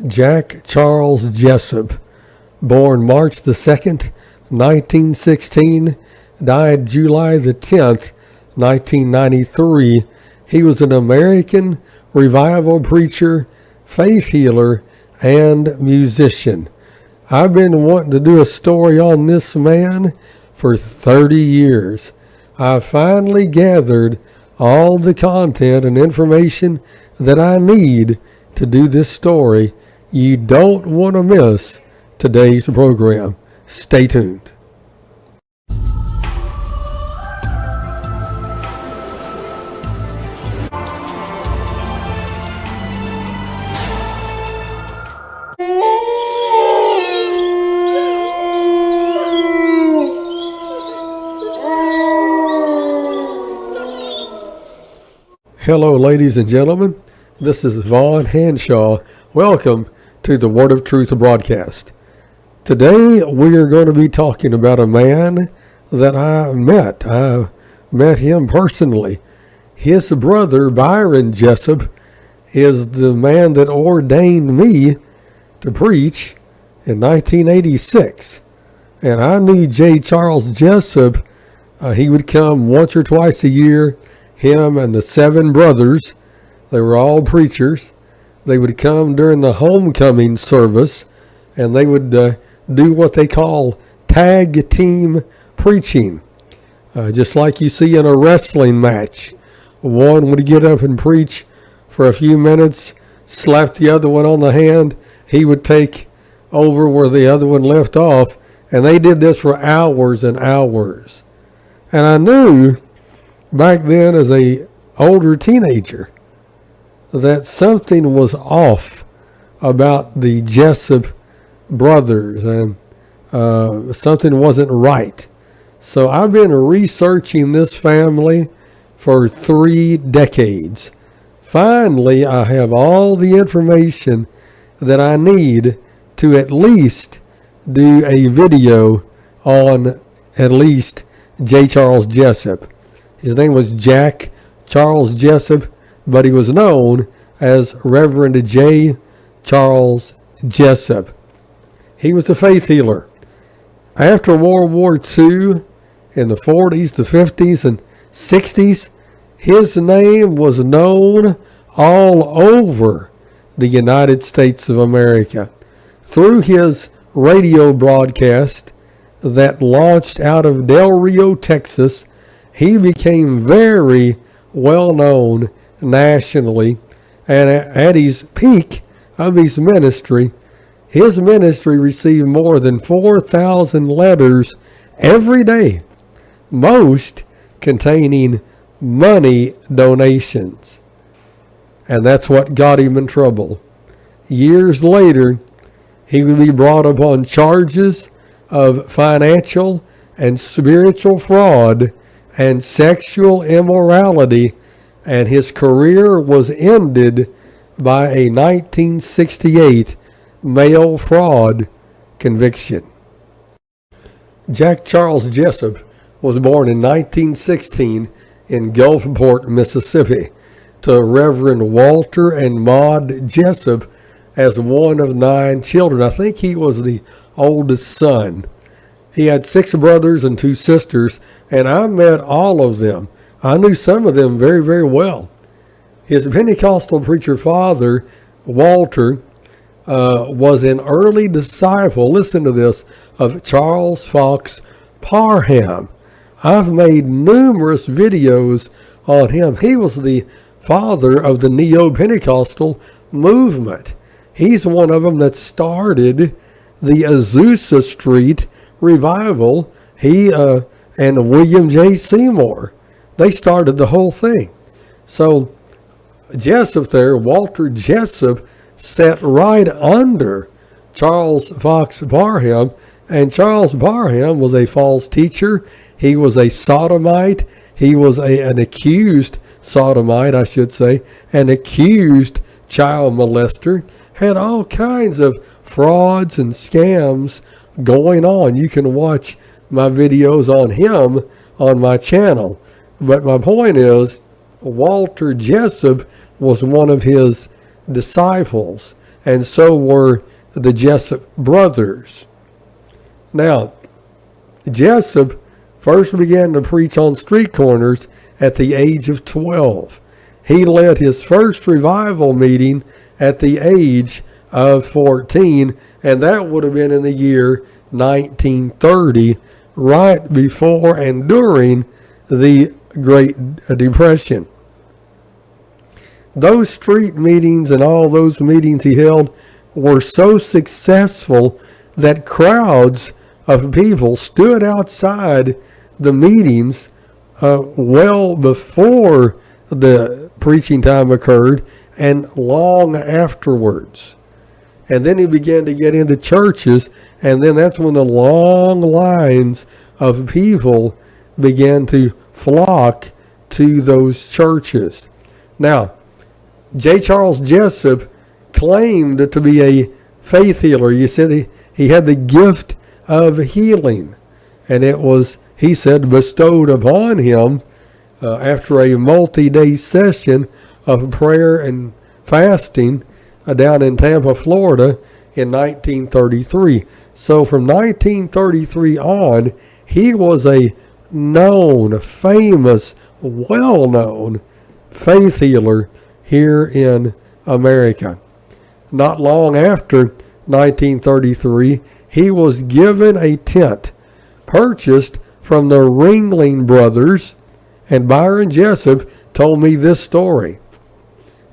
Jack Charles Jessup, born March the 2nd, 1916, died July the 10th, 1993. He was an American revival preacher, faith healer, and musician. I've been wanting to do a story on this man for 30 years. I finally gathered all the content and information that I need to do this story. You don't want to miss today's program. Stay tuned. Hello, ladies and gentlemen. This is Hanshaw. Welcome to the Word of Truth broadcast. Today, we are going to be talking about a man that I met. I met him personally. His brother, Byron Jessup, is the man that ordained me to preach in 1986. And I knew J. Charles Jessup. He would come once or twice a year. Him and the 7 brothers, they were all preachers. They would come during the homecoming service, and they would do what they call tag team preaching. Just like you see in a wrestling match. One would get up and preach for a few minutes, slap the other one on the hand. He would take over where the other one left off, and they did this for hours and hours. And I knew back then as a older teenager that something was off about the Jessup brothers, and something wasn't right. So I've been researching this family for 3 decades. Finally, I have all the information that I need to at least do a video on at least J. Charles Jessup. His name was Jack Charles Jessup, but he was known as Reverend J. Charles Jessup. He was a faith healer. After World War II, in the 40s, the 50s, and 60s, his name was known all over the United States of America. Through his radio broadcast that launched out of Del Rio, Texas, he became very well known nationally, and at his peak of his ministry received more than 4,000 letters every day, most containing money donations. And that's what got him in trouble. Years later, he would be brought upon charges of financial and spiritual fraud and sexual immorality, and his career was ended by a 1968 mail fraud conviction. Jack Charles Jessup was born in 1916 in Gulfport, Mississippi, to Reverend Walter and Maud Jessup as one of 9 children. I think he was the oldest son. He had 6 brothers and 2 sisters, and I met all of them. I knew some of them very, very well. His Pentecostal preacher father, Walter, was an early disciple, listen to this, of Charles Fox Parham. I've made numerous videos on him. He was the father of the Neo-Pentecostal movement. He's one of them that started the Azusa Street revival. He and William J. Seymour, they started the whole thing. So Jessup there, Walter Jessup, sat right under Charles Fox Parham, and Charles Parham was a false teacher. He was a sodomite. He was an accused sodomite, I should say, an accused child molester, had all kinds of frauds and scams going on. You can watch my videos on him on my channel. But my point is, Walter Jessup was one of his disciples, and so were the Jessup brothers. Now, Jessup first began to preach on street corners at the age of 12. He led his first revival meeting at the age of 14, and that would have been in the year 1930, right before and during the Great Depression. Those street meetings and all those meetings he held were so successful that crowds of people stood outside the meetings well before the preaching time occurred and long afterwards. And then he began to get into churches, and then that's when the long lines of people began to flock to those churches. Now, J. Charles Jessup claimed to be a faith healer. You said he had the gift of healing, and it was, he said, bestowed upon him after a multi-day session of prayer and fasting down in Tampa, Florida in 1933. So from 1933 on, he was a known, famous, well-known faith healer here in America. Not long after 1933, he was given a tent purchased from the Ringling Brothers, and Byron Jessup told me this story.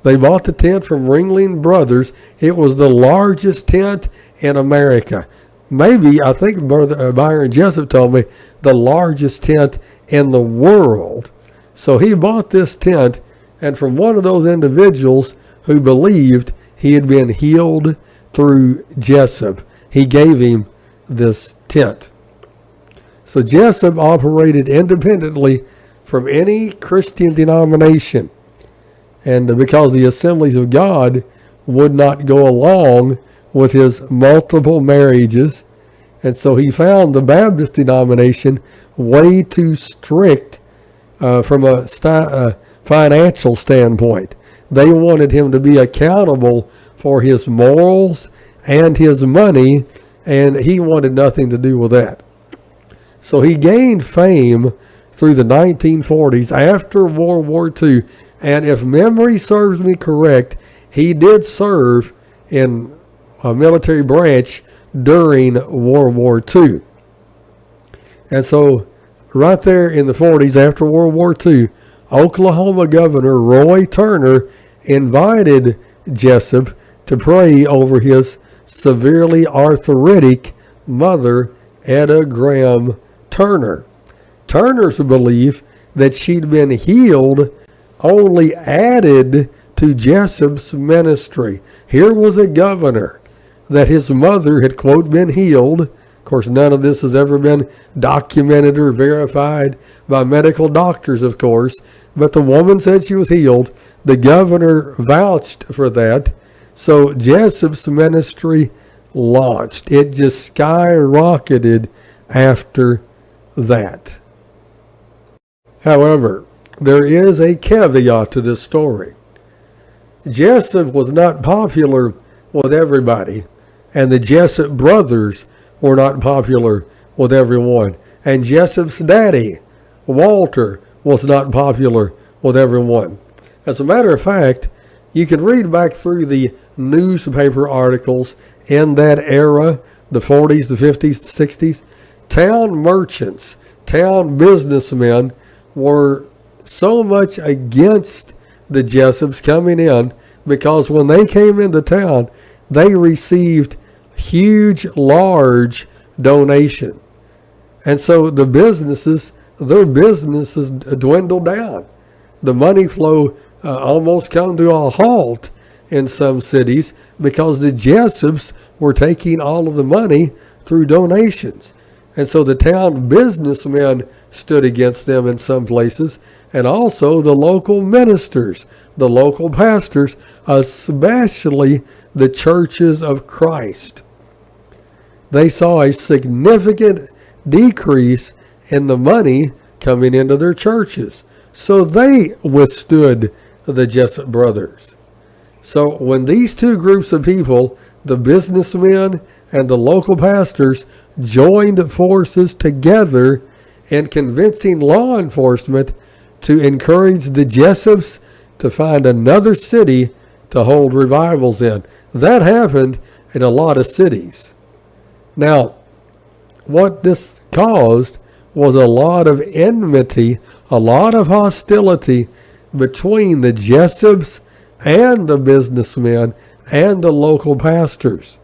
They bought the tent from Ringling Brothers. It was the largest tent in America. Maybe, I think Byron Jessup told me, the largest tent in the world. So he bought this tent, and from one of those individuals who believed he had been healed through Jessup, he gave him this tent. So Jessup operated independently from any Christian denomination. And because the Assemblies of God would not go along with his multiple marriages, and so he found the Baptist denomination way too strict from a financial standpoint. They wanted him to be accountable for his morals and his money, and he wanted nothing to do with that. So he gained fame through the 1940s after World War II. And if memory serves me correct, he did serve in a military branch during World War II. And so right there in the 40s, after World War II, Oklahoma Governor Roy Turner invited Jessup to pray over his severely arthritic mother, Etta Graham Turner. Turner's belief that she'd been healed only added to Jessup's ministry. Here was a governor that his mother had, quote, been healed. Of course, none of this has ever been documented or verified by medical doctors, of course, but the woman said she was healed. The governor vouched for that. So Jessup's ministry launched. It just skyrocketed after that. However, there is a caveat to this story. Jessup was not popular with everybody, and the Jessup brothers were not popular with everyone. And Jessup's daddy, Walter, was not popular with everyone. As a matter of fact, you can read back through the newspaper articles in that era, the 40s, the 50s, the 60s. Town merchants, town businessmen were so much against the Jessups coming in because when they came into town, they received huge, large donation. And so the businesses, their businesses dwindled down. The money flow almost come to a halt in some cities because the Jessups were taking all of the money through donations. And so the town businessmen stood against them in some places, and also the local ministers, the local pastors, especially the churches of Christ. They saw a significant decrease in the money coming into their churches. So they withstood the Jessup brothers. So when these two groups of people, the businessmen and the local pastors, joined forces together in convincing law enforcement to encourage the Jessups to find another city to hold revivals in. That happened in a lot of cities. Now, what this caused was a lot of enmity, a lot of hostility between the Jessups and the businessmen and the local pastors.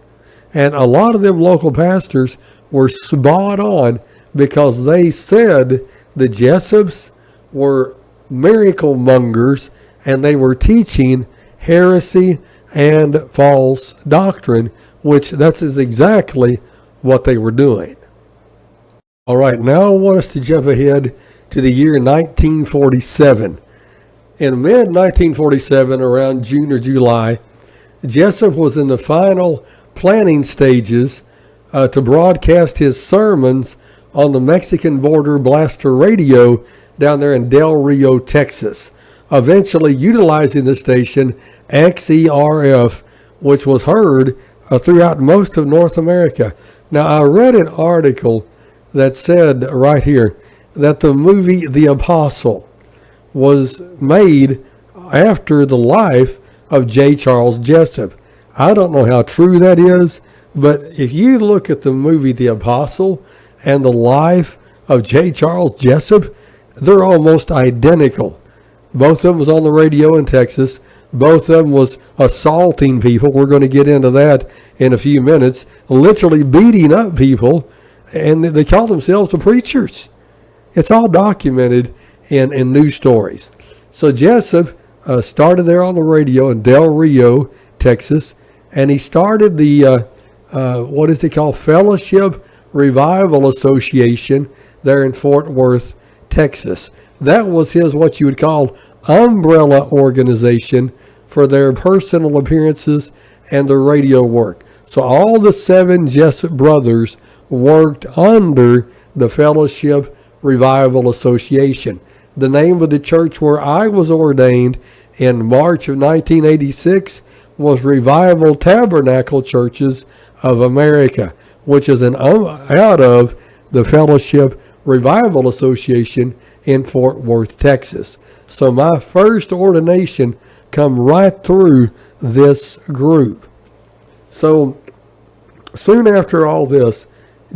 And a lot of them local pastors were spot on because they said the Jessups were miracle mongers and they were teaching heresy and false doctrine, which that's exactly what they were doing. All right, now I want us to jump ahead to the year 1947. In mid-1947, around June or July, Jessup was in the final planning stages to broadcast his sermons on the Mexican border blaster radio down there in Del Rio, Texas, eventually utilizing the station XERF, which was heard throughout most of North America. Now, I read an article that said right here that the movie The Apostle was made after the life of J. Charles Jessup. I don't know how true that is, but if you look at the movie The Apostle and the life of J. Charles Jessup, they're almost identical. Both of them was on the radio in Texas. Both of them was assaulting people. We're going to get into that in a few minutes. Literally beating up people, and they call themselves the preachers. It's all documented in news stories. So Jessup started there on the radio in Del Rio, Texas, and he started the, what is it called, Fellowship Revival Association there in Fort Worth, Texas. That was his, what you would call, umbrella organization for their personal appearances and their radio work. So all the 7 Jessup brothers worked under the Fellowship Revival Association. The name of the church where I was ordained in March of 1986 was Revival Tabernacle Churches of America, which is out of the Fellowship Revival Association in Fort Worth, Texas. So my first ordination come right through this group. So soon after all this,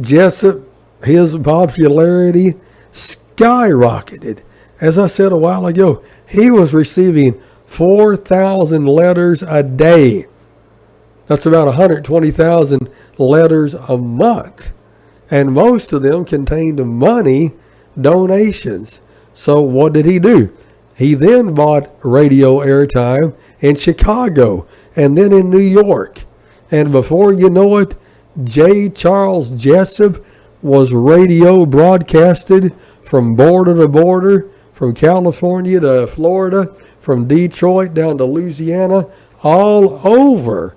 Jessup, his popularity skyrocketed. As I said a while ago, he was receiving 4,000 letters a day. That's about 120,000 letters a month. And most of them contained money donations. So what did he do? He then bought radio airtime in Chicago and then in New York. And before you know it, J. Charles Jessup was radio broadcasted from border to border, from California to Florida, from Detroit down to Louisiana, all over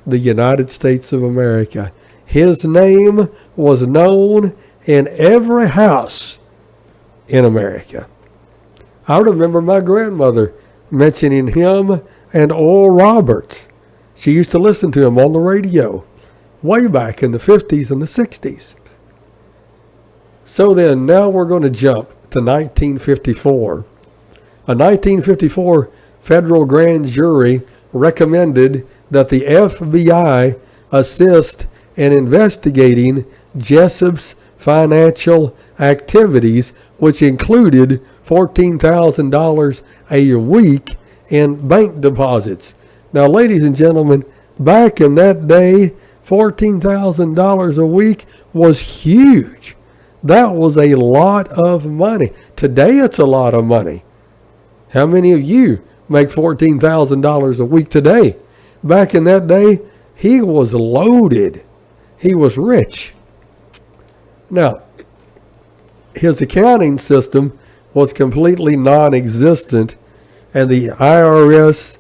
the United States of America. His name was known in every house in America. I remember my grandmother mentioning him and Oral Roberts. She used to listen to him on the radio way back in the 50s and the 60s. So then, now we're going to jump to 1954. A 1954 federal grand jury recommended that the FBI assist in investigating Jessup's financial activities, which included $14,000 a week in bank deposits. Now, ladies and gentlemen, back in that day, $14,000 a week was huge. That was a lot of money. Today, it's a lot of money. How many of you make $14,000 a week today? Back in that day, he was loaded. He was rich. Now, his accounting system was completely non-existent, and the IRS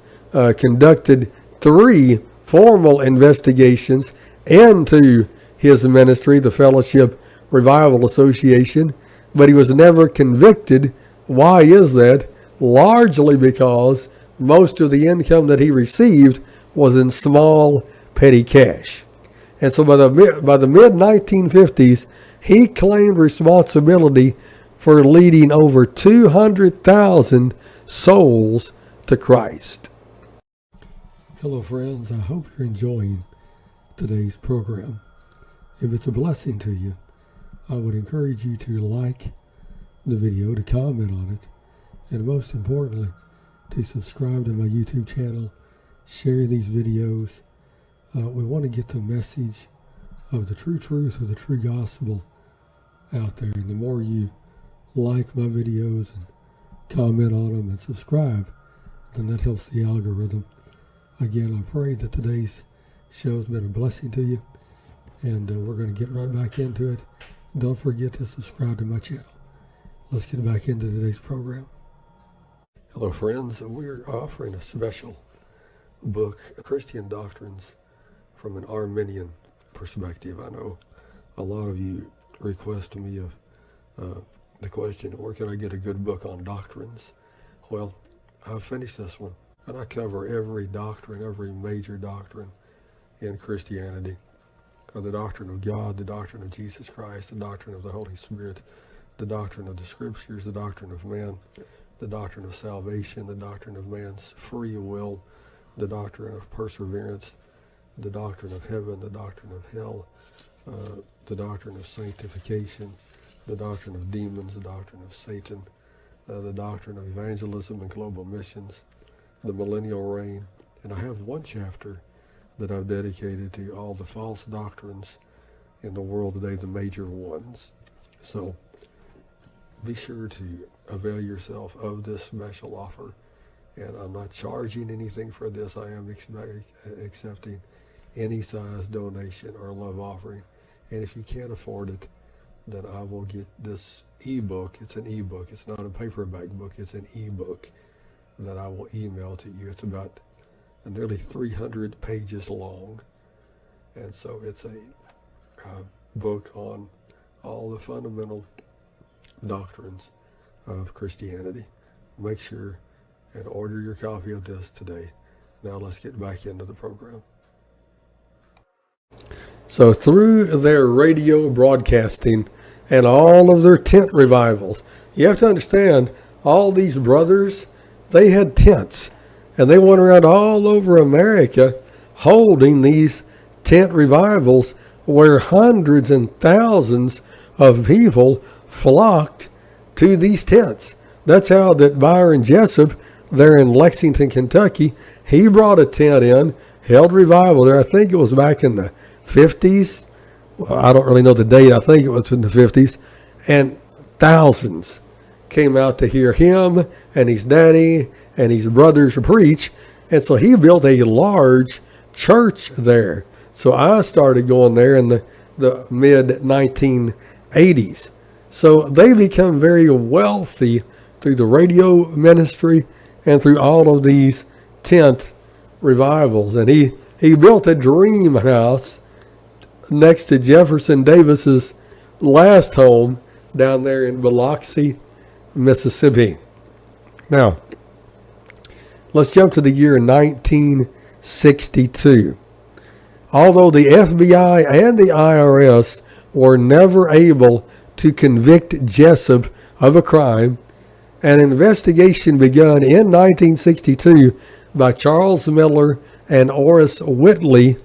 conducted 3 formal investigations into his ministry, the Fellowship Revival Association, but he was never convicted. Why is that? Largely because most of the income that he received was in small petty cash. And so by the mid-1950s, he claimed responsibility for leading over 200,000 souls to Christ. Hello friends, I hope you're enjoying today's program. If it's a blessing to you, I would encourage you to like the video, to comment on it, and most importantly, to subscribe to my YouTube channel, share these videos. We want to get the message of the true truth, of the true gospel out there. And the more you like my videos and comment on them and subscribe, then that helps the algorithm. Again, I pray that today's show has been a blessing to you, and we're going to get right back into it. Don't forget to subscribe to my channel. Let's get back into today's program. Hello friends, we're offering a special book, Christian Doctrines from an Arminian perspective. I know a lot of you request me of the question, where can I get a good book on doctrines? Well, I've finished this one, and I cover every doctrine, every major doctrine in Christianity. The doctrine of God, the doctrine of Jesus Christ, the doctrine of the Holy Spirit, the doctrine of the Scriptures, the doctrine of man, the doctrine of salvation, the doctrine of man's free will, the doctrine of perseverance, the doctrine of heaven, the doctrine of hell, the doctrine of sanctification, the doctrine of demons, the doctrine of Satan, the doctrine of evangelism and global missions, the millennial reign. And I have one chapter that I've dedicated to all the false doctrines in the world today, the major ones. So be sure to avail yourself of this special offer. And I'm not charging anything for this. I am accepting any size donation or love offering. And if you can't afford it, then I will get this ebook. It's an ebook. It's not a paperback book. It's an ebook that I will email to you. It's about nearly 300 pages long. And so it's a book on all the fundamental doctrines of Christianity. Make sure and order your copy of this today. Now let's get back into the program. So through their radio broadcasting and all of their tent revivals, you have to understand, all these brothers, they had tents, and they went around all over America holding these tent revivals where hundreds and thousands of people flocked to these tents. That's how that Byron Jessup there in Lexington, Kentucky, he brought a tent in, held revival there. I think it was back in the 50s. Well, I don't really know the date. I think it was in the 50s. And thousands came out to hear him and his daddy and his brothers preach. And so he built a large church there. So I started going there in the mid-1980s. So they become very wealthy through the radio ministry and through all of these tent revivals. And he built a dream house next to Jefferson Davis's last home down there in Biloxi, Mississippi. Now, let's jump to the year 1962. Although the FBI and the IRS were never able to convict Jessup of a crime, an investigation begun in 1962 by Charles Miller and Horace Whitley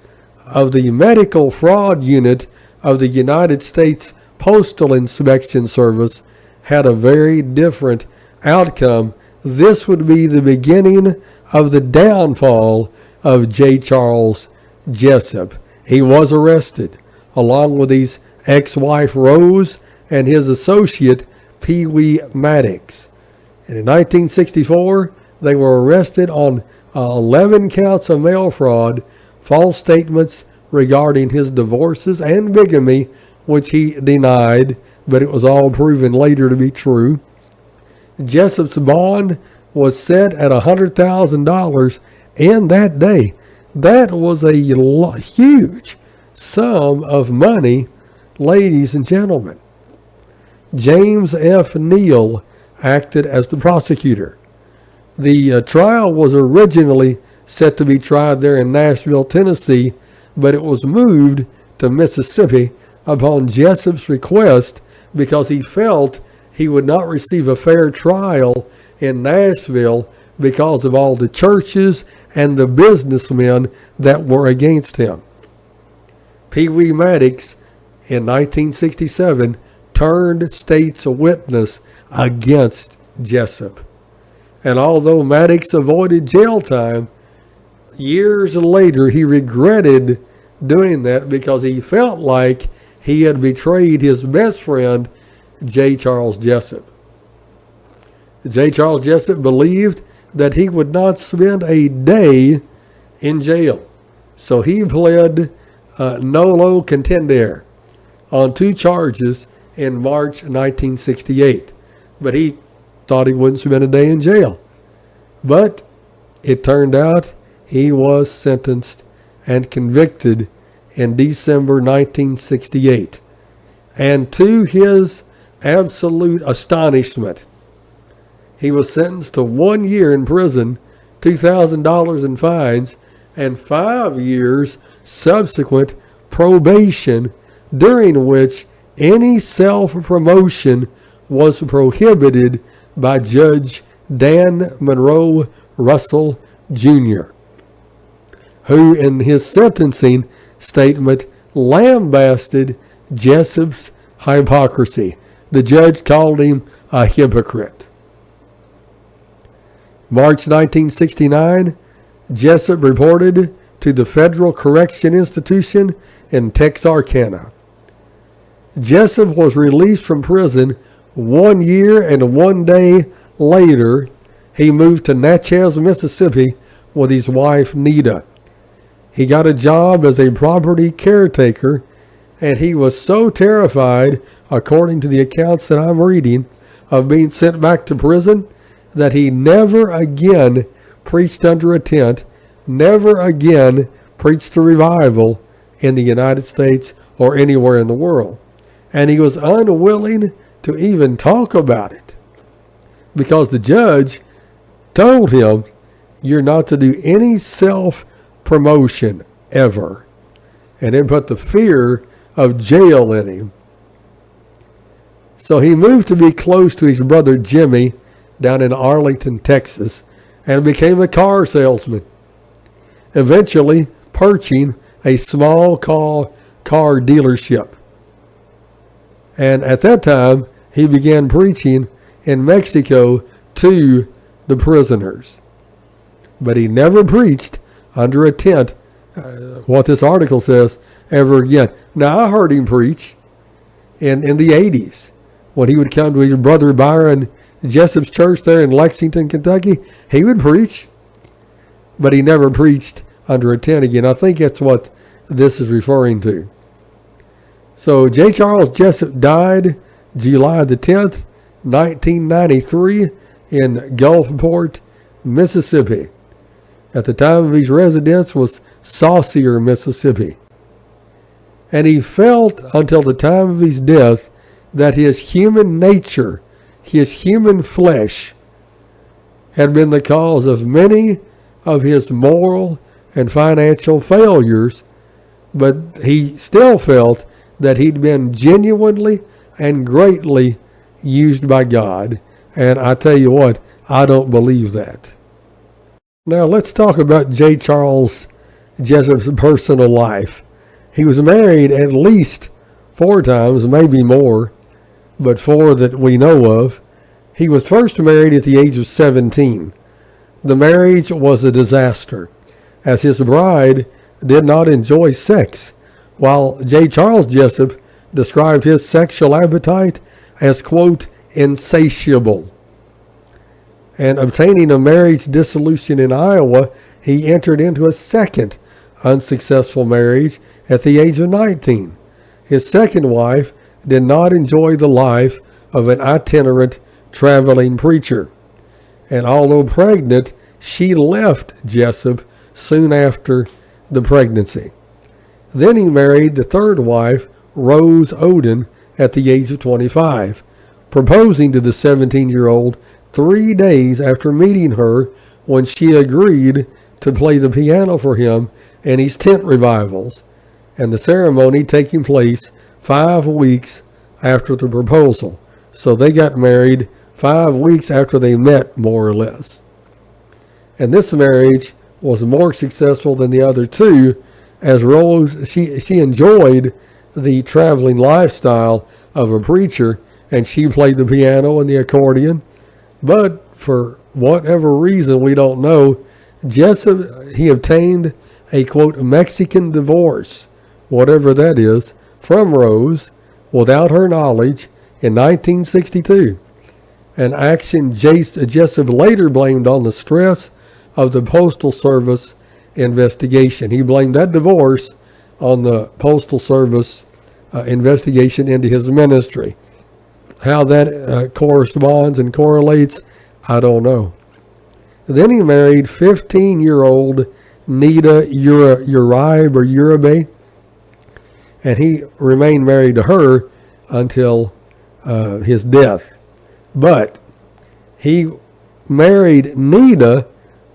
of the Medical Fraud Unit of the United States Postal Inspection Service had a very different outcome. This would be the beginning of the downfall of J. Charles Jessup. He was arrested along with his ex-wife Rose and his associate Pee Wee Maddox. And in 1964, they were arrested on 11 counts of mail fraud, false statements regarding his divorces, and bigamy, which he denied, but it was all proven later to be true. Jessup's bond was set at $100,000 in that day. That was a huge sum of money, ladies and gentlemen. James F. Neal acted as the prosecutor. The trial was originally set to be tried there in Nashville, Tennessee, but it was moved to Mississippi upon Jessup's request because he felt he would not receive a fair trial in Nashville because of all the churches and the businessmen that were against him. Pee Wee Maddox in 1967 turned state's witness against Jessup. And although Maddox avoided jail time, years later he regretted doing that because he felt like he had betrayed his best friend, J. Charles Jessup. J. Charles Jessup believed that he would not spend a day in jail. So he pled nolo contendere on 2 charges in March 1968. But he thought he wouldn't spend a day in jail. But it turned out he was sentenced and convicted in December 1968. And to his absolute astonishment, he was sentenced to 1 year in prison, $2,000 in fines, and 5 years subsequent probation, during which any self-promotion was prohibited by Judge Dan Monroe Russell Jr., who in his sentencing statement lambasted Jessup's hypocrisy. The judge called him a hypocrite. March 1969, Jessup reported to the Federal Correction Institution in Texarkana. Jessup was released from prison 1 year and 1 day later. He moved to Natchez, Mississippi with his wife, Nita. He got a job as a property caretaker, and he was so terrified, according to the accounts that I'm reading, of being sent back to prison that he never again preached under a tent, never again preached a revival in the United States or anywhere in the world. And he was unwilling to even talk about it because the judge told him, you're not to do any self-promotion ever. And it put the fear of jail in him. So he moved to be close to his brother Jimmy down in Arlington, Texas, and became a car salesman, eventually purchasing a small car dealership. And at that time, he began preaching in Mexico to the prisoners. But he never preached under a tent, what this article says, ever again. Now, I heard him preach in the 80s when he would come to his brother Byron Jessup's church there in Lexington, Kentucky. He would preach, but he never preached under a tent again. I think that's what this is referring to. So J. Charles Jessup died July the 10th, 1993 in Gulfport, Mississippi. At the time of his residence was Saucier, Mississippi. And he felt until the time of his death that his human nature, his human flesh, had been the cause of many of his moral and financial failures, but he still felt that he'd been genuinely and greatly used by God. And I tell you what, I don't believe that. Now let's talk about J. Charles Jessup's personal life. He was married at least 4 times, maybe more, but 4 that we know of. He was first married at the age of 17. The marriage was a disaster, as his bride did not enjoy sex, while J. Charles Jessup described his sexual appetite as, quote, insatiable. And obtaining a marriage dissolution in Iowa, he entered into a second unsuccessful marriage at the age of 19. His second wife did not enjoy the life of an itinerant traveling preacher. And although pregnant, she left Jessup soon after the pregnancy. Then he married the third wife, Rose Oden, at the age of 25, proposing to the 17-year-old 3 days after meeting her when she agreed to play the piano for him in his tent revivals, and the ceremony taking place 5 weeks after the proposal. So they got married 5 weeks after they met, more or less. And this marriage was more successful than the other two, as Rose, she enjoyed the traveling lifestyle of a preacher, and she played the piano and the accordion. But for whatever reason, we don't know, Jessup, he obtained a, quote, Mexican divorce, whatever that is, from Rose, without her knowledge, in 1962. An action Jessup later blamed on the stress of the Postal Service investigation. He blamed that divorce on the Postal Service investigation into his ministry. How that corresponds and correlates, I don't know. Then he married 15-year-old Nita Uribe, and he remained married to her until his death. But he married Nita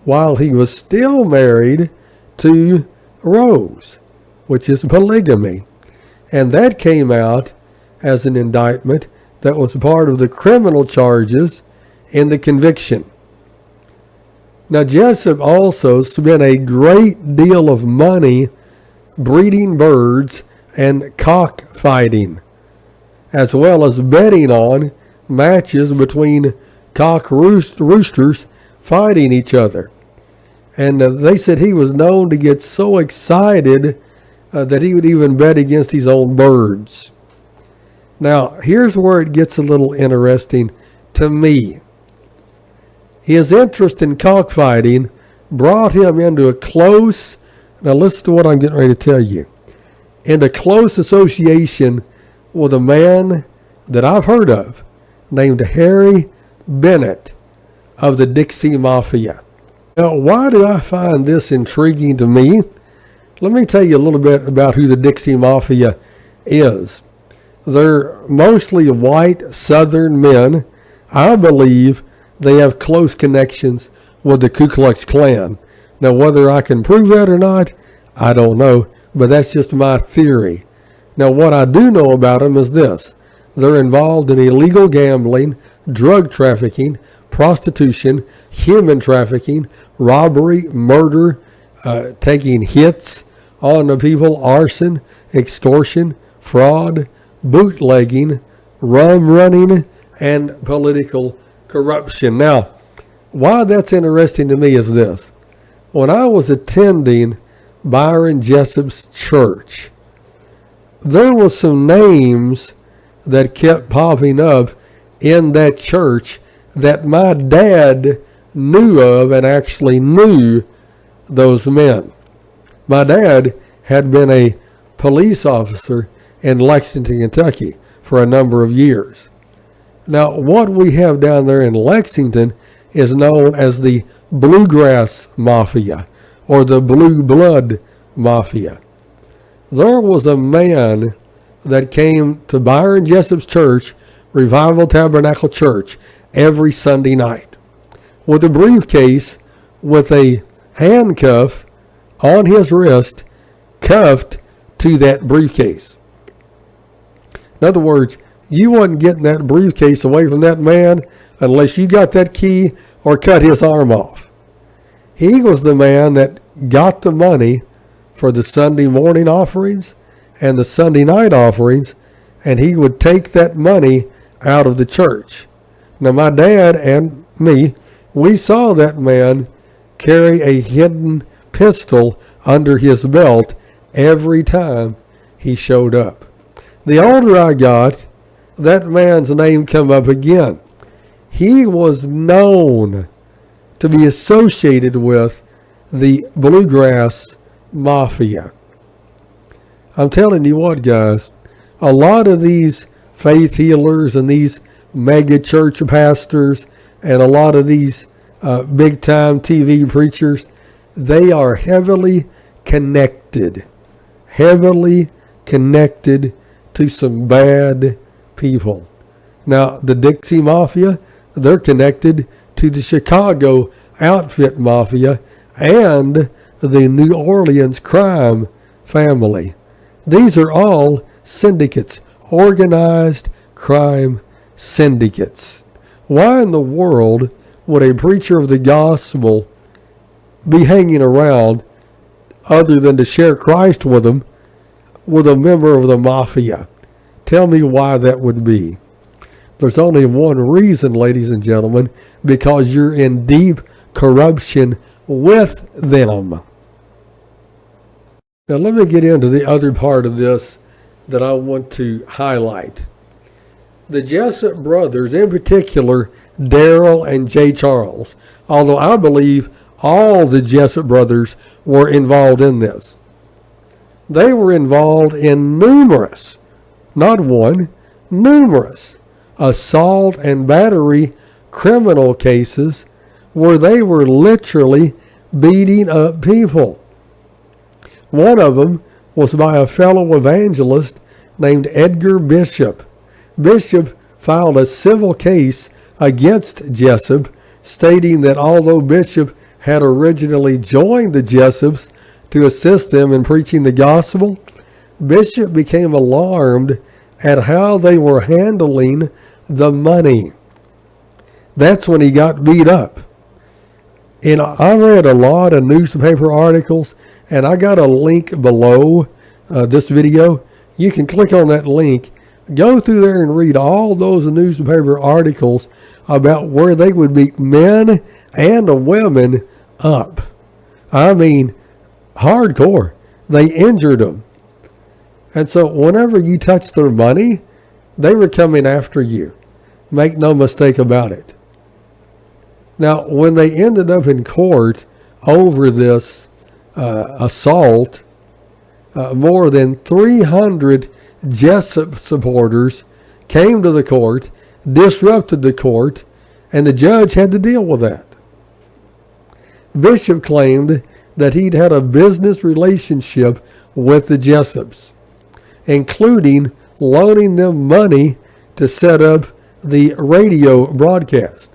while he was still married to Rose, which is polygamy. And that came out as an indictment that was part of the criminal charges in the conviction. Now, Jessup also spent a great deal of money breeding birds and cockfighting, as well as betting on matches between cock roosters fighting each other. And they said he was known to get so excited that he would even bet against his own birds. Now, here's where it gets a little interesting to me. His interest in cockfighting brought him into a close, now listen to what I'm getting ready to tell you, into close association with a man that I've heard of named Harry Bennett of the Dixie Mafia. Now, why do I find this intriguing to me? Let me tell you a little bit about who the Dixie Mafia is. They're mostly white Southern men. I believe they have close connections with the Ku Klux Klan. Now, whether I can prove that or not, I don't know, but that's just my theory. Now, what I do know about them is this. They're involved in illegal gambling, drug trafficking, prostitution, human trafficking, robbery, murder, taking hits on the people, arson, extortion, fraud, bootlegging, rum running, and political corruption. Now, why that's interesting to me is this. When I was attending Byron Jessup's church, there were some names that kept popping up in that church that my dad knew of and actually knew those men. My dad had been a police officer in Lexington, Kentucky for a number of years. Now, what we have down there in Lexington is known as the Bluegrass Mafia or the Blue Blood Mafia. There was a man that came to Byron Jessup's church, Revival Tabernacle Church, every Sunday night with a briefcase with a handcuff on his wrist cuffed to that briefcase. In other words, you wasn't getting that briefcase away from that man unless you got that key or cut his arm off. He was the man that got the money for the Sunday morning offerings and the Sunday night offerings, and he would take that money out of the church. Now, my dad and me, we saw that man carry a hidden pistol under his belt every time he showed up. The older I got, that man's name come up again. He was known to be associated with the Bluegrass Mafia. I'm telling you what, guys, a lot of these faith healers and these mega church pastors and a lot of these big-time TV preachers, they are heavily connected to some bad people. Now, the Dixie Mafia, they're connected to the Chicago outfit mafia and the New Orleans crime family. These are all syndicates, organized crime syndicates. Why in the world would a preacher of the gospel be hanging around other than to share Christ with them with a member of the mafia? Tell me why that would be. There's only one reason, ladies and gentlemen, because you're in deep corruption with them. Now let me get into the other part of this that I want to highlight. The Jessup brothers, in particular, Daryl and J. Charles, although I believe all the Jessup brothers were involved in this. They were involved in numerous, not one, numerous assault and battery criminal cases where they were literally beating up people. One of them was by a fellow evangelist named Edgar Bishop. Bishop filed a civil case against Jessup, stating that although Bishop had originally joined the Jessups to assist them in preaching the gospel, Bishop became alarmed at how they were handling the money. That's when he got beat up. And I read a lot of newspaper articles, and I got a link below this video. You can click on that link, go through there and read all those newspaper articles about where they would beat men and women up. I mean, hardcore. They injured them. And so whenever you touch their money, they were coming after you. Make no mistake about it. Now, when they ended up in court over this assault, more than 300 Jessup supporters came to the court, disrupted the court, and the judge had to deal with that. Bishop claimed that he'd had a business relationship with the Jessups, including loaning them money to set up the radio broadcast.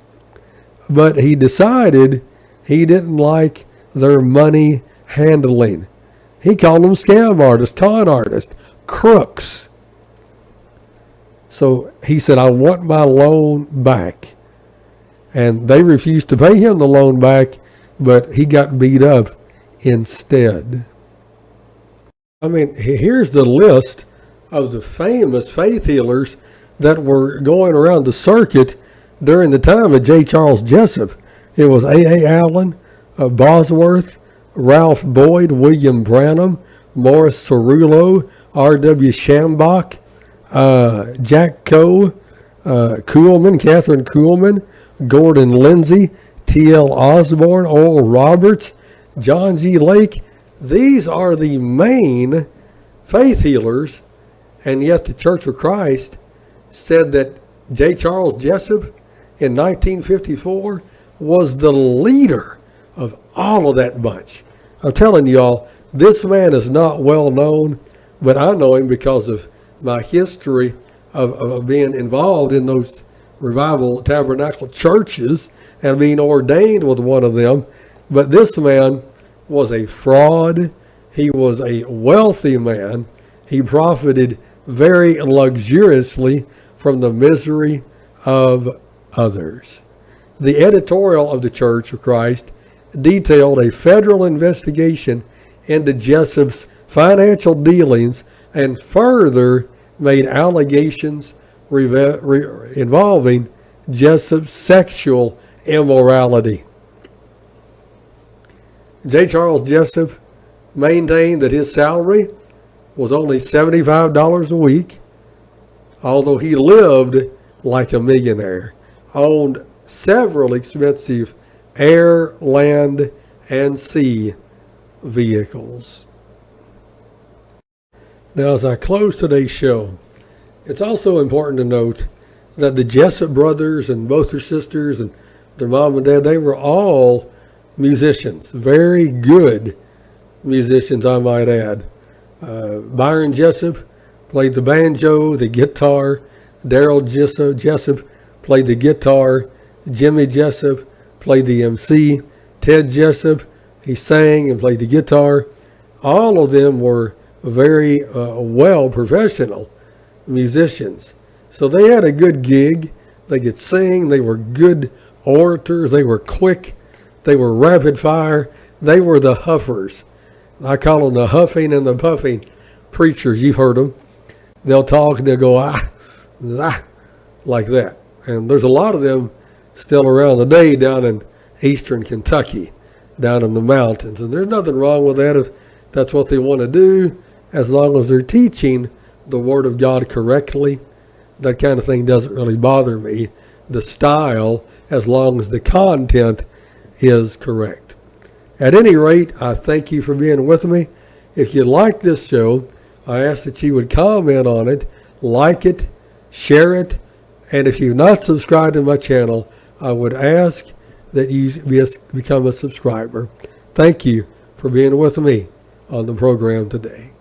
But he decided he didn't like their money handling. He called them scam artists, con artists, crooks. So he said, I want my loan back. And they refused to pay him the loan back, but he got beat up instead. I mean, here's the list of the famous faith healers that were going around the circuit during the time of J. Charles Jessup. It was A. Allen, Bosworth, Ralph Boyd, William Branham, Morris Cerullo, R.W. Shambach, Jack Coe, Kuhlman, Catherine Kuhlman, Gordon Lindsay, T.L. Osborne, Oral Roberts, John G. Lake. These are the main faith healers, and yet the Church of Christ said that J. Charles Jessup in 1954 was the leader of all of that bunch. I'm telling y'all, this man is not well known, but I know him because of my history of being involved in those revival tabernacle churches and being ordained with one of them. But this man was a fraud. He was a wealthy man. He profited very luxuriously from the misery of others. The editorial of the Church of Christ detailed a federal investigation into Jessup's financial dealings and further made allegations involving Jessup's sexual immorality. J. Charles Jessup maintained that his salary was only $75 a week, although he lived like a millionaire, owned several expensive air, land, and sea vehicles. Now, as I close today's show, it's also important to note that the Jessup brothers and both their sisters and their mom and dad, they were all musicians, very good musicians, I might add. Byron Jessup played the banjo, the guitar. Daryl Jessup played the guitar, Jimmy Jessup played the MC. Ted Jessup, he sang and played the guitar. All of them were very well professional musicians. So they had a good gig. They could sing. They were good orators. They were quick. They were rapid fire. They were the huffers. I call them the huffing and the puffing preachers. You've heard them. They'll talk and they'll go, ah, like that. And there's a lot of them still around today down in eastern Kentucky, down in the mountains. And there's nothing wrong with that if that's what they want to do, as long as they're teaching the Word of God correctly. That kind of thing doesn't really bother me. The style, as long as the content is correct. At any rate, I thank you for being with me. If you like this show, I ask that you would comment on it, like it, share it, and if you've not subscribed to my channel, I would ask that you become a subscriber. Thank you for being with me on the program today.